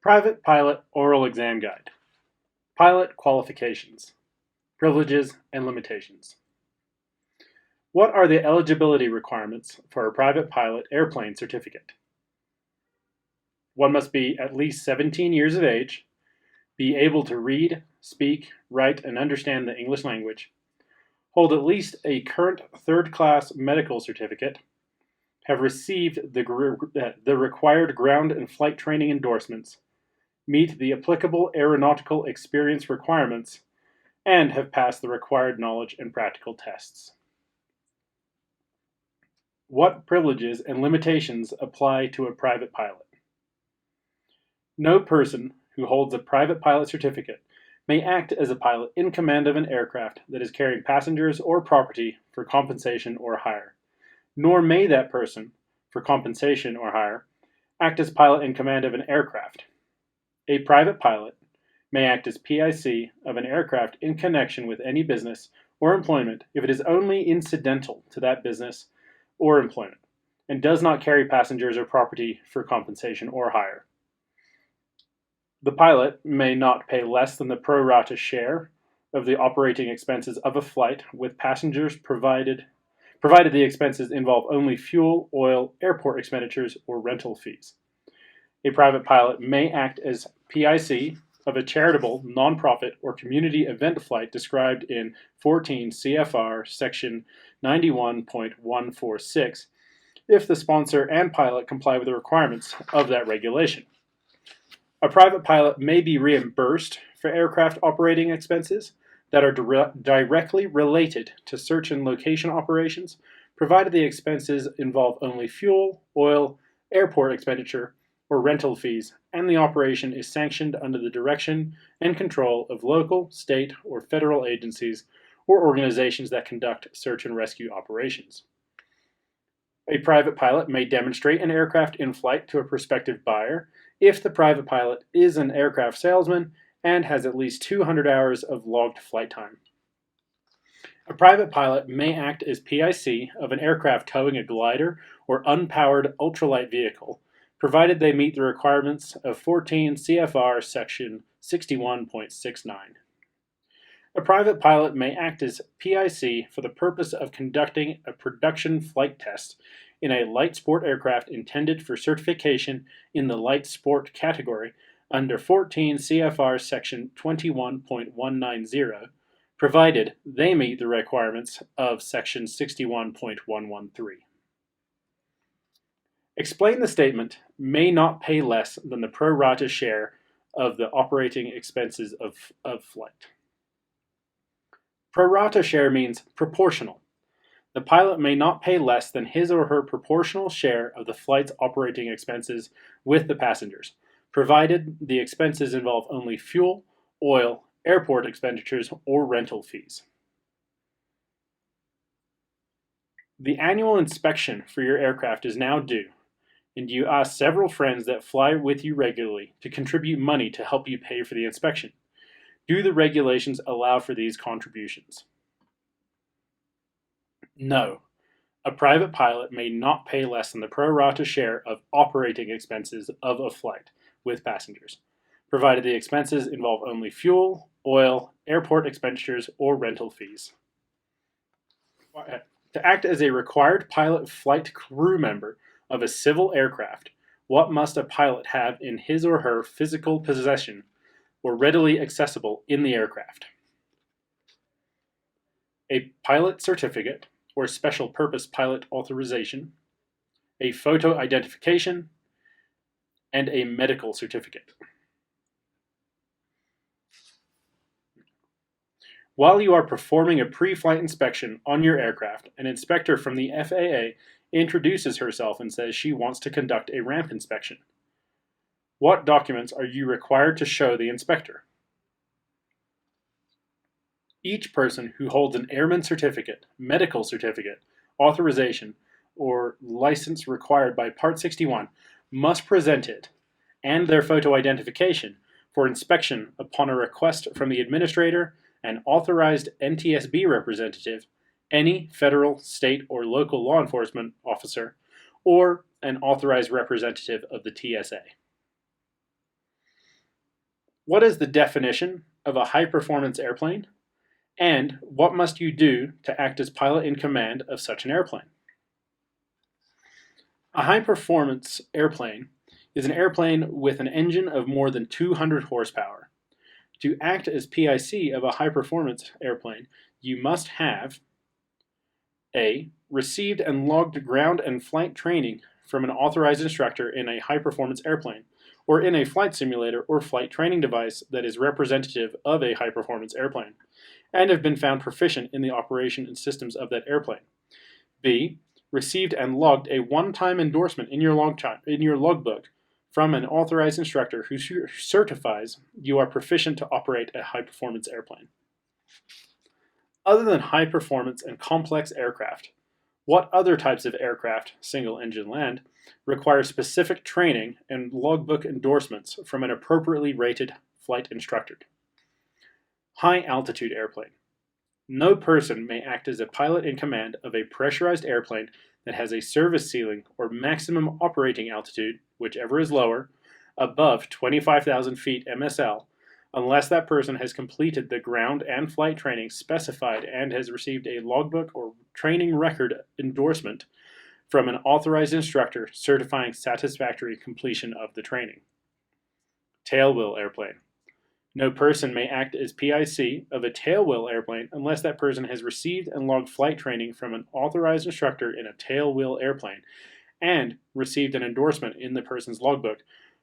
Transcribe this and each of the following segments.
Private Pilot Oral Exam Guide. Pilot Qualifications. Privileges and Limitations. What are the eligibility requirements for a private pilot airplane certificate? One must be at least 17 years of age, be able to read, speak, write, and understand the English language, hold at least a current third-class medical certificate, have received the required ground and flight training endorsements, meet the applicable aeronautical experience requirements, and have passed the required knowledge and practical tests. What privileges and limitations apply to a private pilot? No person who holds a private pilot certificate may act as a pilot in command of an aircraft that is carrying passengers or property for compensation or hire, nor may that person, for compensation or hire, act as pilot in command of an aircraft. A private pilot may act as PIC of an aircraft in connection with any business or employment if it is only incidental to that business or employment, and does not carry passengers or property for compensation or hire. The pilot may not pay less than the pro rata share of the operating expenses of a flight with passengers provided the expenses involve only fuel, oil, airport expenditures, or rental fees. A private pilot may act as PIC of a charitable, nonprofit, or community event flight described in 14 CFR section 91.146 if the sponsor and pilot comply with the requirements of that regulation. A private pilot may be reimbursed for aircraft operating expenses that are directly related to search and location operations, provided the expenses involve only fuel, oil, airport expenditure, or rental fees, and the operation is sanctioned under the direction and control of local, state, or federal agencies or organizations that conduct search and rescue operations. A private pilot may demonstrate an aircraft in flight to a prospective buyer if the private pilot is an aircraft salesman and has at least 200 hours of logged flight time. A private pilot may act as PIC of an aircraft towing a glider or unpowered ultralight vehicle, provided they meet the requirements of 14 CFR section 61.69. A private pilot may act as PIC for the purpose of conducting a production flight test in a light sport aircraft intended for certification in the light sport category under 14 CFR section 21.190, provided they meet the requirements of section 61.113. Explain the statement, may not pay less than the pro rata share of the operating expenses of flight. Pro rata share means proportional. The pilot may not pay less than his or her proportional share of the flight's operating expenses with the passengers, provided the expenses involve only fuel, oil, airport expenditures, or rental fees. The annual inspection for your aircraft is now due, and you ask several friends that fly with you regularly to contribute money to help you pay for the inspection. Do the regulations allow for these contributions? No. A private pilot may not pay less than the pro rata share of operating expenses of a flight with passengers, provided the expenses involve only fuel, oil, airport expenditures, or rental fees. To act as a required pilot flight crew member of a civil aircraft, what must a pilot have in his or her physical possession or readily accessible in the aircraft? A pilot certificate or special purpose pilot authorization, a photo identification, and a medical certificate. While you are performing a pre-flight inspection on your aircraft, an inspector from the FAA introduces herself and says she wants to conduct a ramp inspection. What documents are you required to show the inspector? Each person who holds an airman certificate, medical certificate, authorization, or license required by Part 61 must present it and their photo identification for inspection upon a request from the administrator, an authorized NTSB representative, any federal, state, or local law enforcement officer, or an authorized representative of the TSA. What is the definition of a high-performance airplane? And what must you do to act as pilot in command of such an airplane? A high-performance airplane is an airplane with an engine of more than 200 horsepower. To act as PIC of a high-performance airplane, you must have A. Received and logged ground and flight training from an authorized instructor in a high-performance airplane, or in a flight simulator or flight training device that is representative of a high-performance airplane, and have been found proficient in the operation and systems of that airplane. B. Received and logged a one-time endorsement in your logbook from an authorized instructor who certifies you are proficient to operate a high-performance airplane. Other than high-performance and complex aircraft, what other types of aircraft, single-engine land, require specific training and logbook endorsements from an appropriately rated flight instructor? High-altitude airplane. No person may act as a pilot in command of a pressurized airplane that has a service ceiling or maximum operating altitude, whichever is lower, above 25,000 feet MSL, unless that person has completed the ground and flight training specified and has received a logbook or training record endorsement from an authorized instructor certifying satisfactory completion of the training. Tailwheel airplane. No person may act as PIC of a tailwheel airplane unless that person has received and logged flight training from an authorized instructor in a tailwheel airplane and received an endorsement in the person's logbook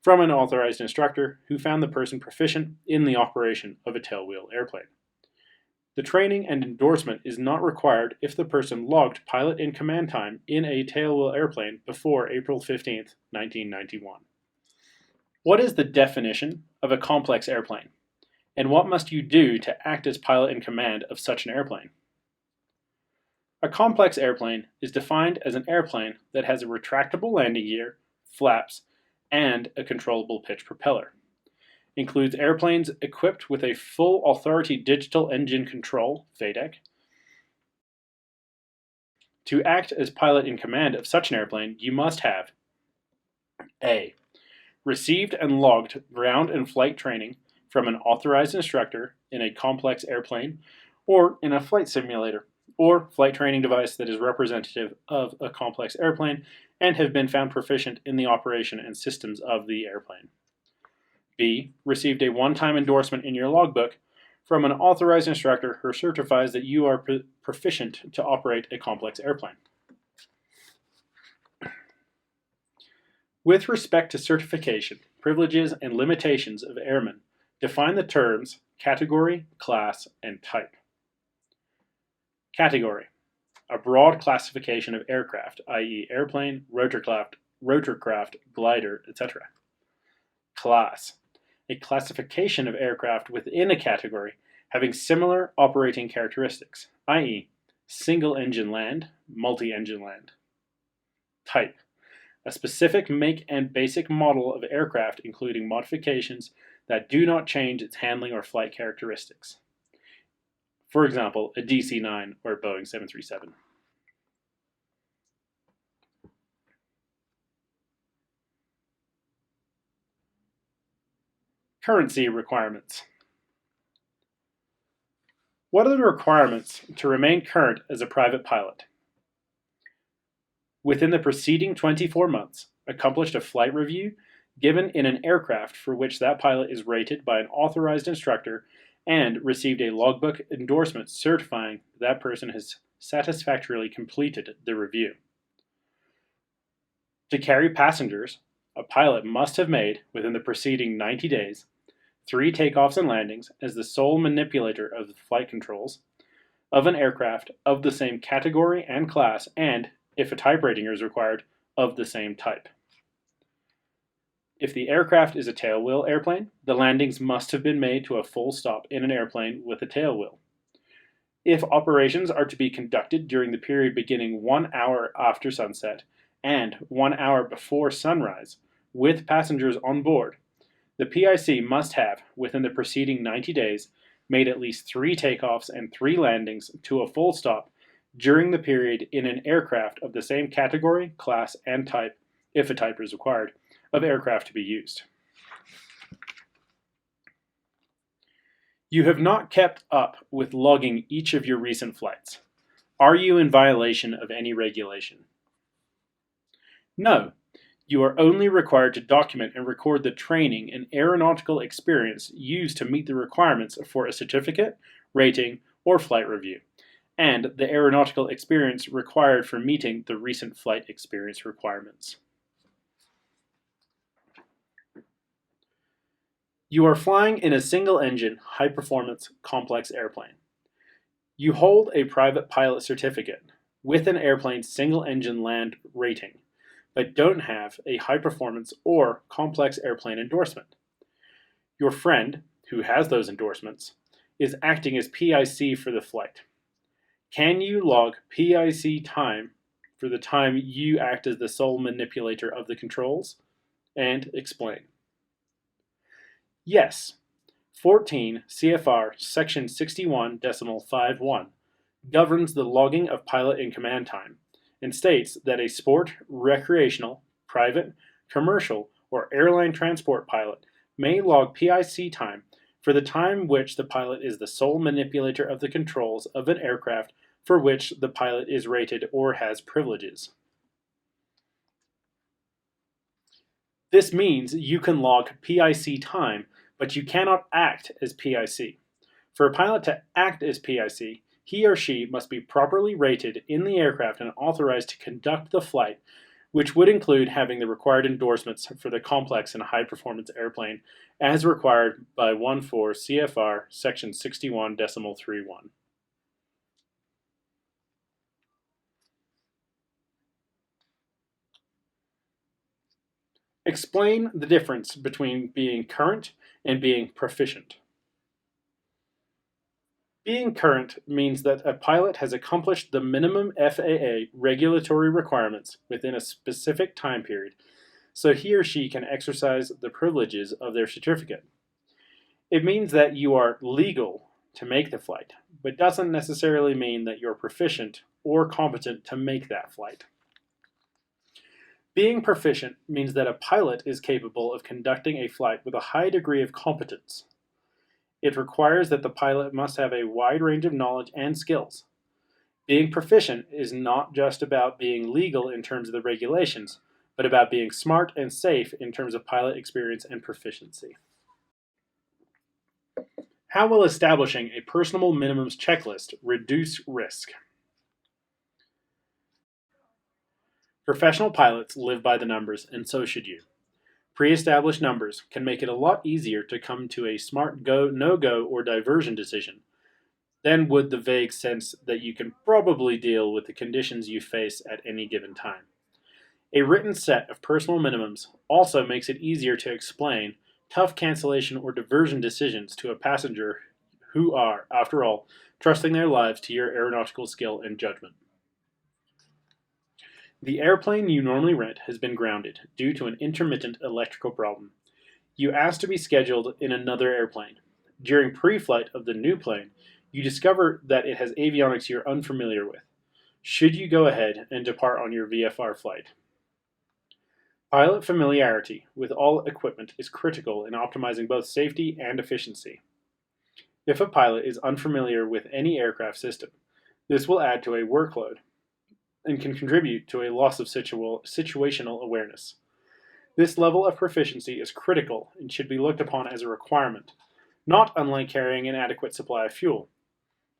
from an authorized instructor who found the person proficient in the operation of a tailwheel airplane. The training and endorsement is not required if the person logged pilot in command time in a tailwheel airplane before April 15, 1991. What is the definition of a complex airplane? And what must you do to act as pilot in command of such an airplane? A complex airplane is defined as an airplane that has a retractable landing gear, flaps, and a controllable pitch propeller. Includes airplanes equipped with a full authority digital engine control, FADEC. To act as pilot in command of such an airplane, you must have A. Received and logged ground and flight training from an authorized instructor in a complex airplane or in a flight simulator or flight training device that is representative of a complex airplane and have been found proficient in the operation and systems of the airplane. B. Received a one-time endorsement in your logbook from an authorized instructor who certifies that you are proficient to operate a complex airplane. With respect to certification, privileges, and limitations of airmen, define the terms category, class, and type. Category: a broad classification of aircraft, i.e. airplane, rotorcraft, glider, etc. Class: a classification of aircraft within a category having similar operating characteristics, i.e. single-engine land, multi-engine land. Type: a specific make and basic model of aircraft including modifications that do not change its handling or flight characteristics. For example, a DC-9 or a Boeing 737. Currency requirements. What are the requirements to remain current as a private pilot? Within the preceding 24 months, accomplished a flight review given in an aircraft for which that pilot is rated by an authorized instructor and received a logbook endorsement certifying that person has satisfactorily completed the review. To carry passengers, a pilot must have made, within the preceding 90 days, 3 takeoffs and landings as the sole manipulator of the flight controls of an aircraft of the same category and class and, if a type rating is required, of the same type. If the aircraft is a tailwheel airplane, the landings must have been made to a full stop in an airplane with a tailwheel. If operations are to be conducted during the period beginning 1 hour after sunset and 1 hour before sunrise, with passengers on board, the PIC must have, within the preceding 90 days, made at least 3 takeoffs and 3 landings to a full stop during the period in an aircraft of the same category, class, and type, if a type is required, of aircraft to be used. You have not kept up with logging each of your recent flights. Are you in violation of any regulation? No. You are only required to document and record the training and aeronautical experience used to meet the requirements for a certificate, rating, or flight review, and the aeronautical experience required for meeting the recent flight experience requirements. You are flying in a single-engine, high-performance, complex airplane. You hold a private pilot certificate with an airplane's single-engine land rating, but don't have a high-performance or complex airplane endorsement. Your friend, who has those endorsements, is acting as PIC for the flight. Can you log PIC time for the time you act as the sole manipulator of the controls? And explain. Yes. 14 CFR section 61.51 governs the logging of pilot and command time and states that a sport, recreational, private, commercial, or airline transport pilot may log PIC time for the time which the pilot is the sole manipulator of the controls of an aircraft for which the pilot is rated or has privileges. This means you can log PIC time, but you cannot act as PIC. For a pilot to act as PIC, he or she must be properly rated in the aircraft and authorized to conduct the flight, which would include having the required endorsements for the complex and high-performance airplane as required by 14 CFR section 61.31. Explain the difference between being current and being proficient. Being current means that a pilot has accomplished the minimum FAA regulatory requirements within a specific time period, so he or she can exercise the privileges of their certificate. It means that you are legal to make the flight, but doesn't necessarily mean that you're proficient or competent to make that flight. Being proficient means that a pilot is capable of conducting a flight with a high degree of competence. It requires that the pilot must have a wide range of knowledge and skills. Being proficient is not just about being legal in terms of the regulations, but about being smart and safe in terms of pilot experience and proficiency. How will establishing a personal minimums checklist reduce risk? Professional pilots live by the numbers, and so should you. Pre-established numbers can make it a lot easier to come to a smart go, no-go, or diversion decision than would the vague sense that you can probably deal with the conditions you face at any given time. A written set of personal minimums also makes it easier to explain tough cancellation or diversion decisions to a passenger who are, after all, trusting their lives to your aeronautical skill and judgment. The airplane you normally rent has been grounded due to an intermittent electrical problem. You ask to be scheduled in another airplane. During pre-flight of the new plane, you discover that it has avionics you're unfamiliar with. Should you go ahead and depart on your VFR flight? Pilot familiarity with all equipment is critical in optimizing both safety and efficiency. If a pilot is unfamiliar with any aircraft system, this will add to a workload and can contribute to a loss of situational awareness. This level of proficiency is critical and should be looked upon as a requirement, not unlike carrying an adequate supply of fuel.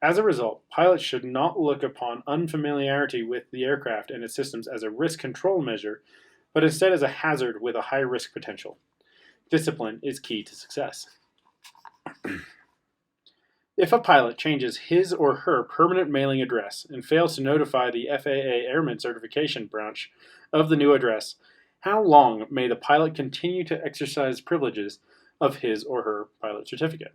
As a result, pilots should not look upon unfamiliarity with the aircraft and its systems as a risk control measure, but instead as a hazard with a high risk potential. Discipline is key to success. If a pilot changes his or her permanent mailing address and fails to notify the FAA Airman Certification Branch of the new address, how long may the pilot continue to exercise privileges of his or her pilot certificate?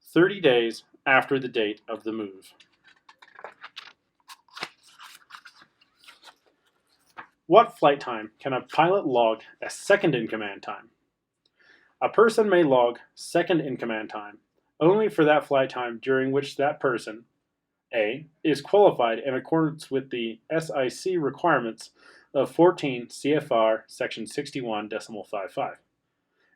30 days after the date of the move. What flight time can a pilot log as second-in-command time? A person may log second-in-command time only for that flight time during which that person, A, is qualified in accordance with the SIC requirements of 14 CFR section 61.55,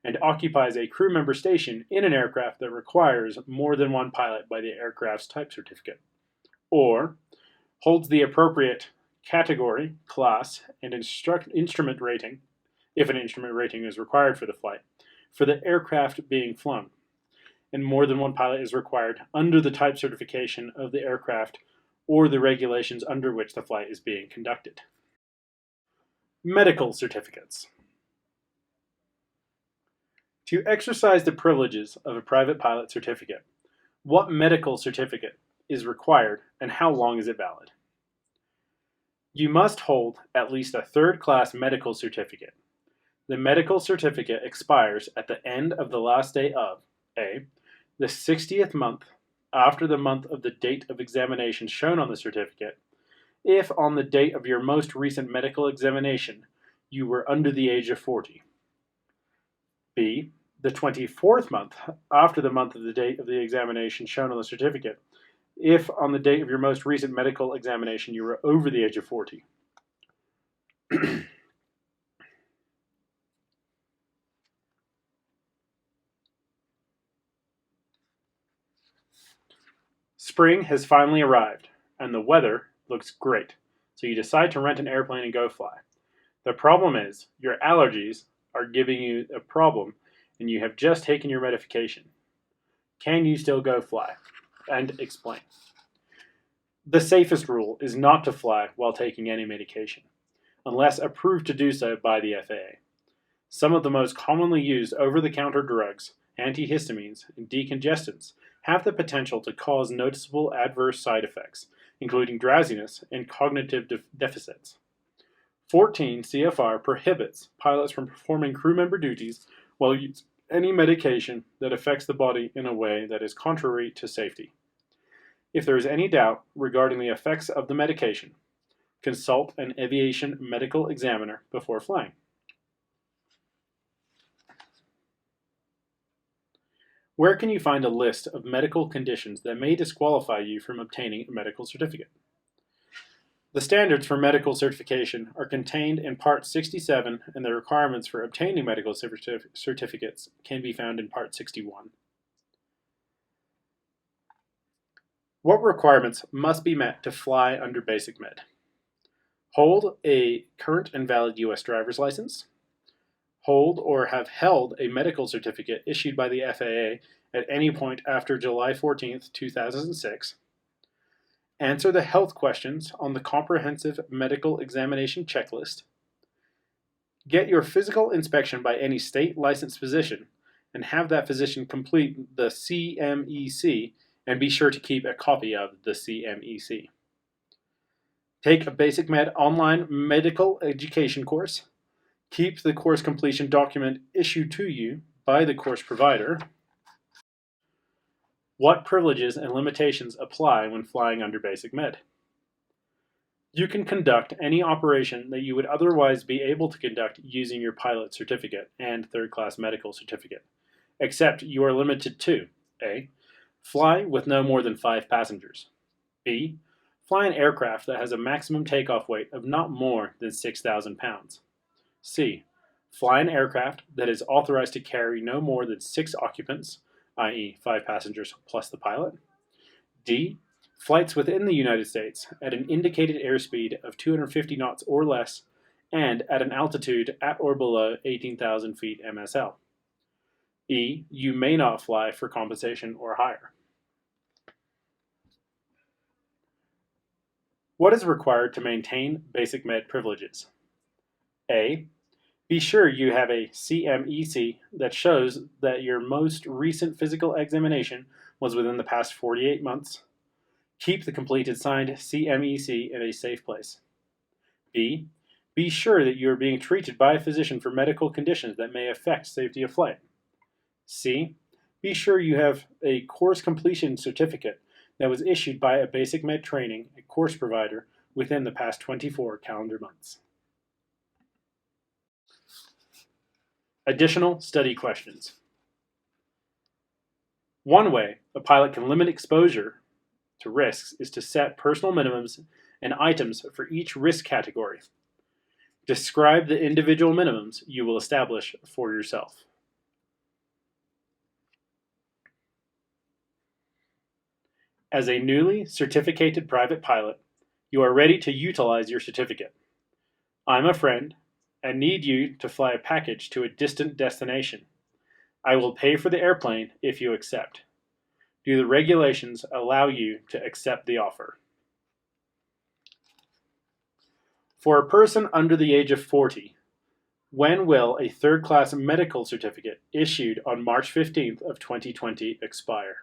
and occupies a crew member station in an aircraft that requires more than one pilot by the aircraft's type certificate, or holds the appropriate category, class, and instrument rating, if an instrument rating is required for the flight, for the aircraft being flown, and more than one pilot is required under the type certification of the aircraft or the regulations under which the flight is being conducted. Medical certificates. To exercise the privileges of a private pilot certificate, what medical certificate is required and how long is it valid? You must hold at least a third-class medical certificate. The medical certificate expires at the end of the last day of A. the 60th month after the month of the date of examination shown on the certificate, if on the date of your most recent medical examination you were under the age of 40. B. the 24th month after the month of the date of the examination shown on the certificate, if on the date of your most recent medical examination you were over the age of 40. Spring has finally arrived, and the weather looks great, so you decide to rent an airplane and go fly. The problem is, your allergies are giving you a problem, and you have just taken your medication. Can you still go fly? And explain. The safest rule is not to fly while taking any medication, unless approved to do so by the FAA. Some of the most commonly used over-the-counter drugs, antihistamines, and decongestants, have the potential to cause noticeable adverse side effects, including drowsiness and cognitive deficits. 14 CFR prohibits pilots from performing crew member duties while using any medication that affects the body in a way that is contrary to safety. If there is any doubt regarding the effects of the medication, consult an aviation medical examiner before flying. Where can you find a list of medical conditions that may disqualify you from obtaining a medical certificate? The standards for medical certification are contained in Part 67, and the requirements for obtaining medical certificates can be found in Part 61. What requirements must be met to fly under Basic Med? Hold a current and valid U.S. driver's license. Hold or have held a medical certificate issued by the FAA at any point after July 14, 2006. Answer the health questions on the Comprehensive Medical Examination Checklist. Get your physical inspection by any state licensed physician and have that physician complete the CMEC, and be sure to keep a copy of the CMEC. Take a Basic Med online medical education course. Keep the course completion document issued to you by the course provider. What privileges and limitations apply when flying under Basic Med? You can conduct any operation that you would otherwise be able to conduct using your pilot certificate and third-class medical certificate, except you are limited to A. Fly with no more than 5 passengers. B. Fly an aircraft that has a maximum takeoff weight of not more than 6,000 pounds. C. Fly an aircraft that is authorized to carry no more than 6 occupants, i.e. 5 passengers plus the pilot. D. Flights within the United States at an indicated airspeed of 250 knots or less and at an altitude at or below 18,000 feet MSL. E. You may not fly for compensation or hire. What is required to maintain Basic Med privileges? A. Be sure you have a CMEC that shows that your most recent physical examination was within the past 48 months. Keep the completed signed CMEC in a safe place. B. Be sure that you are being treated by a physician for medical conditions that may affect safety of flight. C. Be sure you have a course completion certificate that was issued by a Basic Med training course provider within the past 24 calendar months. Additional study questions. One way a pilot can limit exposure to risks is to set personal minimums and items for each risk category. Describe the individual minimums you will establish for yourself. As a newly certificated private pilot, you are ready to utilize your certificate. I'm a friend and need you to fly a package to a distant destination. I will pay for the airplane if you accept. Do the regulations allow you to accept the offer? For a person under the age of 40, when will a third-class medical certificate issued on March 15th of 2020 expire?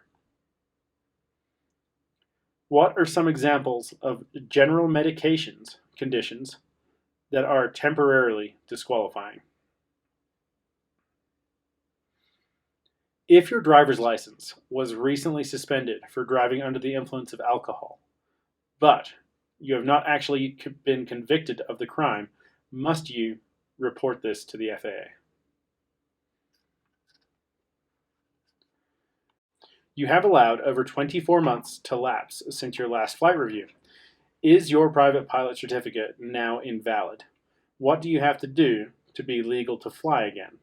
What are some examples of general medications conditions that are temporarily disqualifying? If your driver's license was recently suspended for driving under the influence of alcohol, but you have not actually been convicted of the crime, must you report this to the FAA? You have allowed over 24 months to lapse since your last flight review. Is your private pilot certificate now invalid? What do you have to do to be legal to fly again?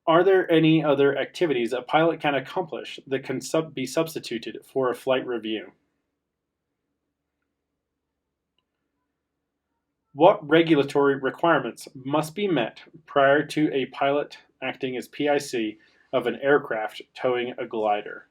Are there any other activities a pilot can accomplish that can be substituted for a flight review? What regulatory requirements must be met prior to a pilot acting as PIC of an aircraft towing a glider?